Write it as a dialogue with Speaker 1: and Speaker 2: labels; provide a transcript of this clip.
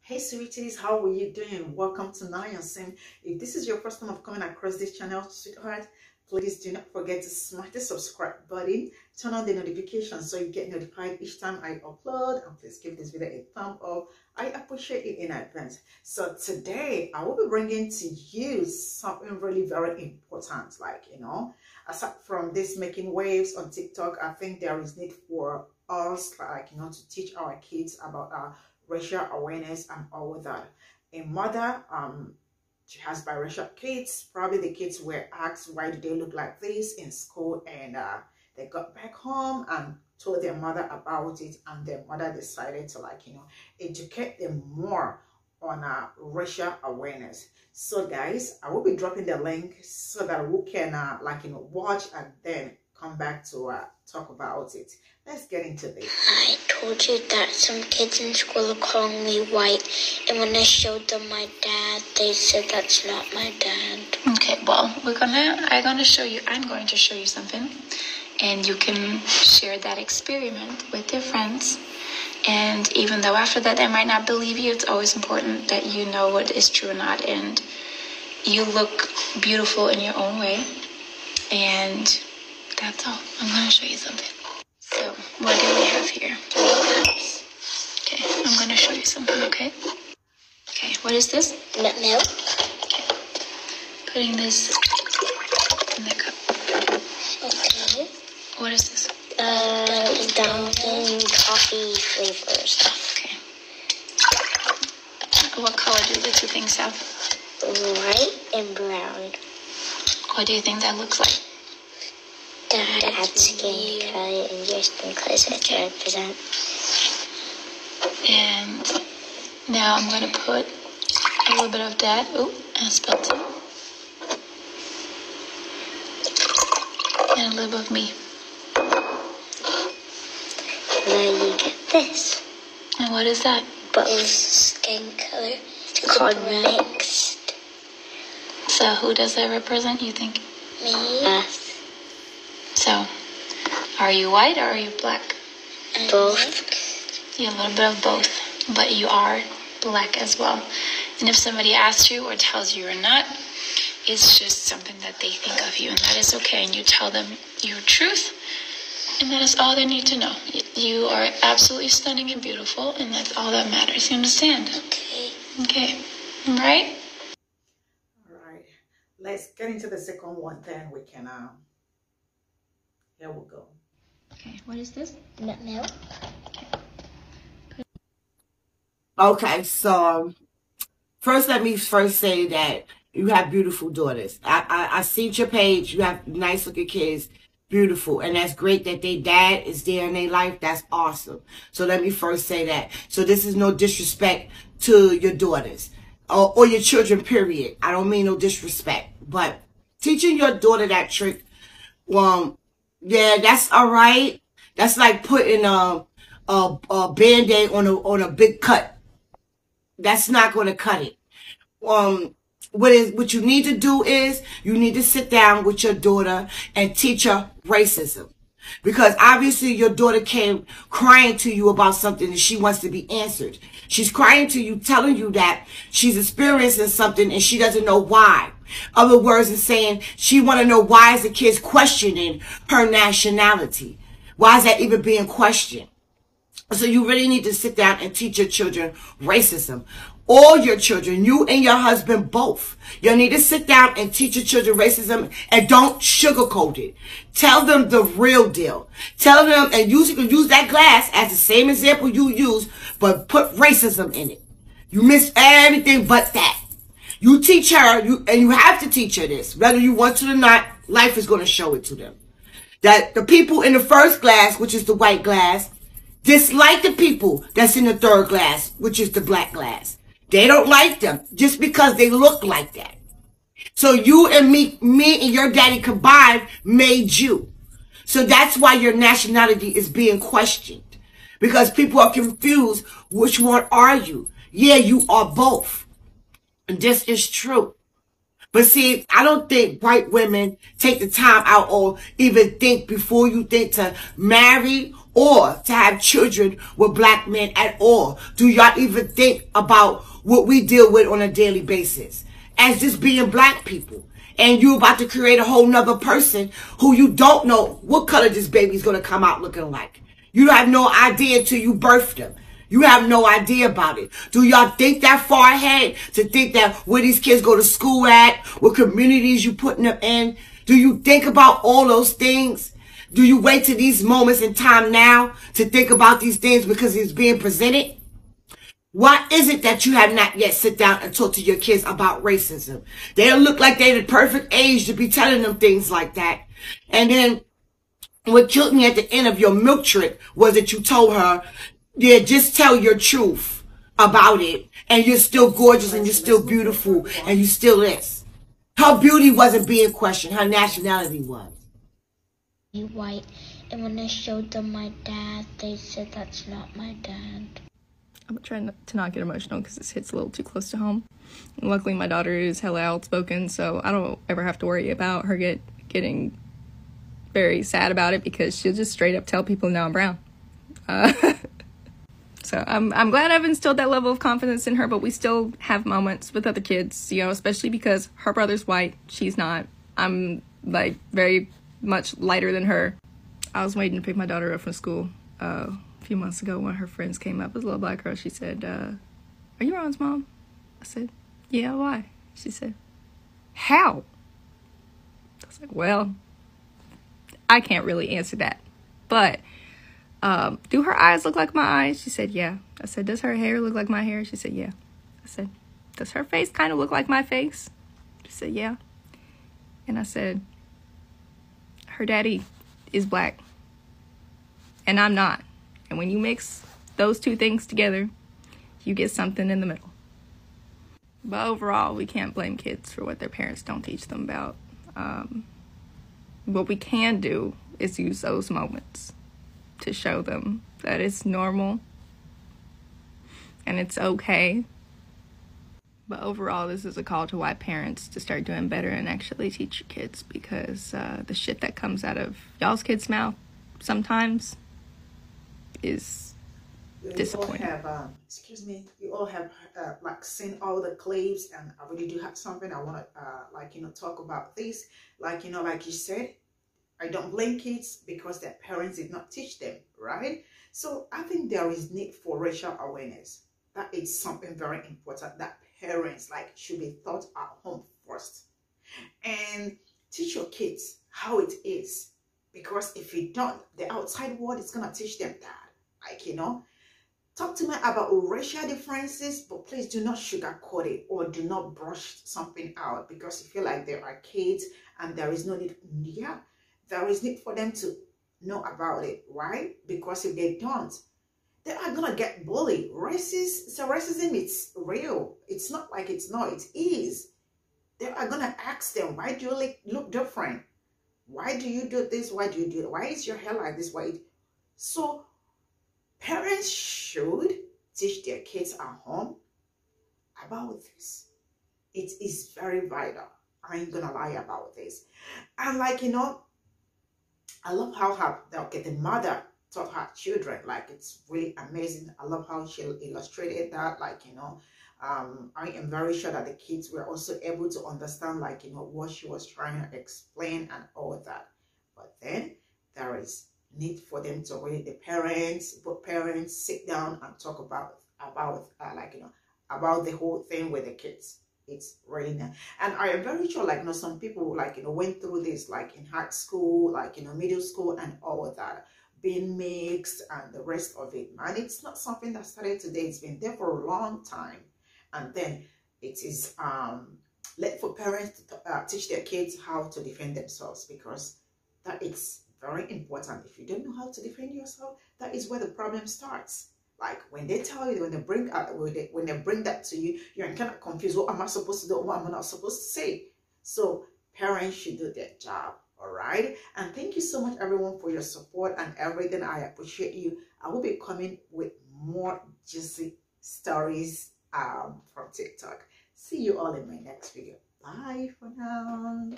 Speaker 1: Hey sweeties, how are you doing? Welcome to Nanyacim. If this is your first time of coming across this channel, sweetheart, please do not forget to smash the subscribe button, turn on the notifications so you get notified each time I upload, and please give this video a thumb up. I appreciate it in advance. So today I will be bringing to you something really very important, aside from this making waves on TikTok. I think there is need for us to teach our kids about our racial awareness and all of that. A mother, she has biracial kids. Probably the kids were asked, why do they look like this in school? And they got back home and told their mother about it. And their mother decided to educate them more on racial awareness. So guys, I will be dropping the link so that we can watch and then come back to talk about it. Let's get into this.
Speaker 2: I told you that some kids in school are calling me white, and when I showed them my dad, they said that's not my dad.
Speaker 3: Okay, well, I'm going to show you something, and you can share that experiment with your friends. And even though after that they might not believe you, it's always important that you know what is true or not, and you look beautiful in your own way. And that's all. I'm going to show you something. So, what do we have here? Okay, I'm going to show you something, okay? Okay, what is this?
Speaker 2: Nut milk.
Speaker 3: Okay. Putting this in the cup.
Speaker 2: Okay.
Speaker 3: What is this?
Speaker 2: Dunkin' coffee flavor stuff.
Speaker 3: Okay. What color do the two things have?
Speaker 2: White and brown.
Speaker 3: What do you think that looks like?
Speaker 2: Dad's skin color and your skin color is what I represent.
Speaker 3: And now I'm going to put a little bit of that. Oh, I spilled some. And a little bit of me.
Speaker 2: Now you get this.
Speaker 3: And what is that?
Speaker 2: Both skin color. It's called mixed.
Speaker 3: So who does that represent, you think?
Speaker 2: Me. Us.
Speaker 3: So, are you white or are you black?
Speaker 2: Both.
Speaker 3: You're a little bit of both, but you are black as well. And if somebody asks you or tells you you're not, it's just something that they think of you, and that is okay. And you tell them your truth, and that is all they need to know. You are absolutely stunning and beautiful, and that's all that matters. You understand?
Speaker 2: Okay.
Speaker 3: Okay. All right?
Speaker 1: All right. Let's get into the second one, then we can... Here we go.
Speaker 3: Okay, what is this?
Speaker 2: Nut milk.
Speaker 4: Okay, so let me say that you have beautiful daughters. I seen your page. You have nice looking kids, beautiful, and that's great that their dad is there in their life. That's awesome. So let me first say that. So this is no disrespect to your daughters or your children, period. I don't mean no disrespect, but teaching your daughter that trick, yeah, that's all right. That's like putting a Band-Aid on a big cut. That's not going to cut it. What you need to do is you need to sit down with your daughter and teach her racism. Because obviously your daughter came crying to you about something and she wants to be answered. She's crying to you, telling you that she's experiencing something and she doesn't know why. Other words, is saying she want to know why is the kids questioning her nationality. Why is that even being questioned? So you really need to sit down and teach your children racism. All your children, you and your husband both. You need to sit down and teach your children racism, and don't sugarcoat it. Tell them the real deal. Tell them, and you can use that glass as the same example you use, but put racism in it. You miss everything but that. You teach her, and you have to teach her this. Whether you want to or not, life is going to show it to them. That the people in the first glass, which is the white glass, dislike the people that's in the third glass, which is the black glass. They don't like them just because they look like that. So you and me and your daddy combined made you. So that's why your nationality is being questioned. Because people are confused, which one are you? Yeah, you are both. And this is true. But see, I don't think white women take the time out or even think before you think to marry or to have children with black men at all? Do y'all even think about what we deal with on a daily basis as just being black people? And you about to create a whole nother person who you don't know what color this baby's going to come out looking like. You have no idea until you birth them. You have no idea about it. Do y'all think that far ahead to think that where these kids go to school at, what communities you putting them in? Do you think about all those things? Do you wait to these moments in time now to think about these things because it's being presented? Why is it that you have not yet sit down and talk to your kids about racism? They look like they're the perfect age to be telling them things like that. And then what killed me at the end of your milk trick was that you told her, yeah, just tell your truth about it. And you're still gorgeous and you're still beautiful and you still this. Her beauty wasn't being questioned. Her nationality was.
Speaker 2: White, and when I showed them my dad, they said that's not my dad.
Speaker 5: I'm trying to not get emotional because this hits a little too close to home. And luckily, my daughter is hella outspoken, so I don't ever have to worry about her getting very sad about it because she'll just straight up tell people, no, I'm brown. So I'm glad I've instilled that level of confidence in her, but we still have moments with other kids, you know, especially because her brother's white, she's not. I'm like very much lighter than her. I was waiting to pick my daughter up from school a few months ago when her friends came up. It was a little black girl. She said, are you Ron's mom? I said, yeah, why? She said, how? I was like, well, I can't really answer that, but do her eyes look like my eyes? She said, yeah. I said, does her hair look like my hair? She said, yeah. I said, does her face kind of look like my face? She said, yeah. And I said, her daddy is black and I'm not. And when you mix those two things together, you get something in the middle. But overall, we can't blame kids for what their parents don't teach them about. What we can do is use those moments to show them that it's normal and it's okay. But overall, this is a call to white parents to start doing better and actually teach your kids, because the shit that comes out of y'all's kids' mouth sometimes is disappointing.
Speaker 1: You all have, excuse me, you all have like seen all the clips, and I really do have something I want to talk about this. Like you said, I don't blame kids because their parents did not teach them, right? So I think there is need for racial awareness. That is something very important that parents should be taught at home first. And teach your kids how it is. Because if you don't, the outside world is going to teach them that. Talk to me about racial differences, but please do not sugarcoat it or do not brush something out because you feel like there are kids and there is no need. Yeah. There is need for them to know about it, right? Because if they don't, they are gonna get bullied. Racism, it's real. It's not like it's not, it is. They are gonna ask them, why do you look different? Why do you do this? Why do you do it? Why is your hair like this? So parents should teach their kids at home about this. It is very vital. I ain't gonna lie about this. And I love how the mother taught her children. It's really amazing. I love how she illustrated that. I am very sure that the kids were also able to understand, what she was trying to explain and all that. But then there is need for them to really, both parents sit down and talk about the whole thing with the kids. It's really nice. And I am very sure, some people, went through this, in high school, middle school and all of that, being mixed and the rest of it. And it's not something that started today. It's been there for a long time. And then it is let for parents to teach their kids how to defend themselves, because that is very important. If you don't know how to defend yourself, that is where the problem starts. When they tell you, when they bring that to you, you're kind of confused. What am I supposed to do? What am I not supposed to say? So parents should do their job. All right. And thank you so much, everyone, for your support and everything. I appreciate you. I will be coming with more juicy stories from TikTok. See you all in my next video. Bye for now.